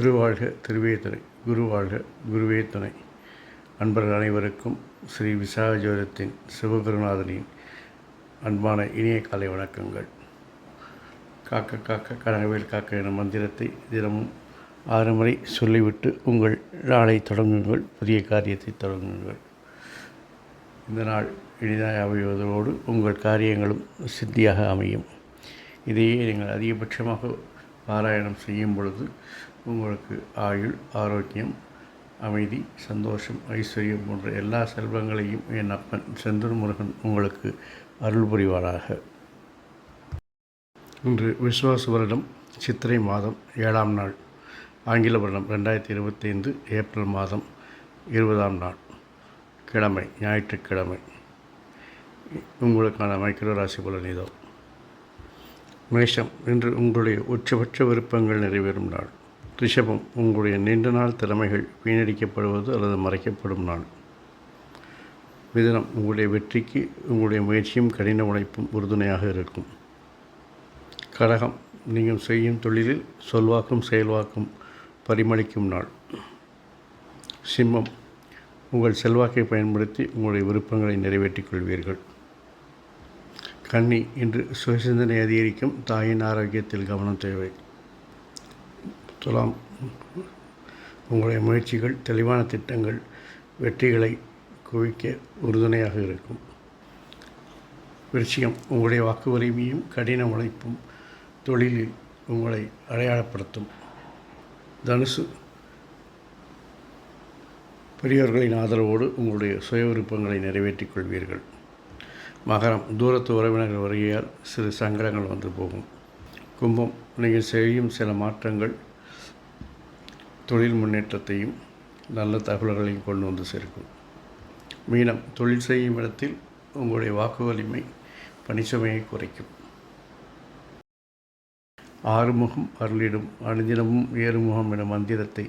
திருவாழ்க திருவே துணை, குருவாழ்க குருவே துணை. அன்பர்கள் அனைவருக்கும் ஸ்ரீ விசாகஜோதத்தின் சிவகுருநாதனின் அன்பான இனிய காலை வணக்கங்கள். காக்க காக்க கனகவேல் காக்க என மந்திரத்தை தினமும் 6 முறை சொல்லிவிட்டு உங்கள் நாளை தொடங்குங்கள், புதிய காரியத்தை தொடங்குங்கள். இந்த நாள் இனிதாக அமைவதோடு உங்கள் காரியங்களும் சித்தியாக அமையும். இதையே நீங்கள் அதிகபட்சமாக பாராயணம் செய்யும் பொழுது உங்களுக்கு ஆயுள், ஆரோக்கியம், அமைதி, சந்தோஷம், ஐஸ்வர்யம் போன்ற எல்லா செல்வங்களையும் என் அப்பன் செந்தூர் முருகன் உங்களுக்கு அருள் புரிவாராக. இன்று விசுவாச வருடம் சித்திரை மாதம் 7ஆம் நாள், ஆங்கில வருடம் 2025 ஏப்ரல் மாதம் 20ஆம் நாள், கிழமை ஞாயிற்றுக்கிழமை. உங்களுக்கான மைக்ரோ ராசி பலன் இதோ. மேஷம், இன்று உங்களுடைய உச்சபட்ச விருப்பங்கள் நிறைவேறும் நாள். ரிஷபம், உங்களுடைய நீண்ட நாள் திறமைகள் வீணடிக்கப்படுவது அல்லது மறைக்கப்படும் நாள். மிதுனம், உங்களுடைய வெற்றிக்கு உங்களுடைய முயற்சியும் கடின உழைப்பும் உறுதுணையாக இருக்கும். கடகம், நீங்கள் செய்யும் தொழிலில் சொல்வாக்கும் செயல்வாக்கும் பரிமளிக்கும் நாள். சிம்மம், உங்கள் செல்வாக்கை பயன்படுத்தி உங்களுடைய விருப்பங்களை நிறைவேற்றிக் கொள்வீர்கள். கன்னி, இன்று சுயசிந்தனை அதிகரிக்கும், தாயின் ஆரோக்கியத்தில் கவனம் தேவை. துலாம், உங்களுடைய முயற்சிகள், தெளிவான திட்டங்கள் வெற்றிகளை குவிக்க உறுதுணையாக இருக்கும். விருச்சிகம், உங்களுடைய வாக்கு வலிமையும் கடின உழைப்பும் தொழிலில் உங்களை அடையாளப்படுத்தும். தனுசு, பெரியவர்களின் ஆதரவோடு உங்களுடைய சுய விருப்பங்களை நிறைவேற்றிக் கொள்வீர்கள். மகரம், தூரத்து உறவினர்கள் வருகையால் சிறு சங்கடங்கள் வந்து போகும். கும்பம், நீங்கள் செய்யும் சில மாற்றங்கள் தொழில் முன்னேற்றத்தையும் நல்ல தகவல்களையும் கொண்டு வந்து சேர்க்கும். மீனம், தொழில் செய்யும் இடத்தில் உங்களுடைய வாக்கு வலிமை பணிச்சுமையை குறைக்கும். ஆறுமுகம் அருளிடும் அனுதினமும் ஏறுமுகம் என மந்திரத்தை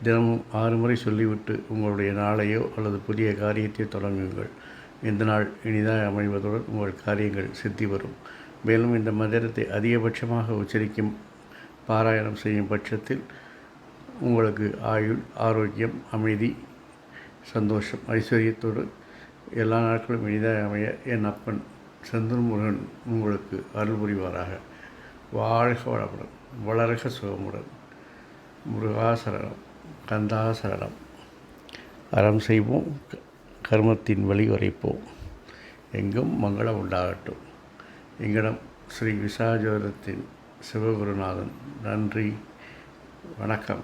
தினமும் 6 முறை சொல்லிவிட்டு உங்களுடைய நாளையோ அல்லது புதிய காரியத்தை தொடங்குங்கள். இந்த நாள் இனிதாக அமைவதுடன் உங்கள் காரியங்கள் சித்தி வரும். மேலும் இந்த மந்திரத்தை அதிகபட்சமாக உச்சரிக்கும் பாராயணம் செய்யும் பட்சத்தில் உங்களுக்கு ஆயுள், ஆரோக்கியம், அமைதி, சந்தோஷம், ஐஸ்வர்யத்தோடு எல்லா நாட்களும் இனிதாக அமைய என் அப்பன் செந்தூர் முருகன் உங்களுக்கு அருள் புரிவாராக. வாழ்க வளமுடன், வளர்க சுகமுடன். முருகாசரணம், கந்தாசரணம். அறம் செய்வோம், கர்மத்தின் வழி உரைப்போம், எங்கும் மங்களம் உண்டாகட்டும். எங்களிடம் ஸ்ரீ விசாகஜோதத்தின் சிவகுருநாதன். நன்றி, வணக்கம்.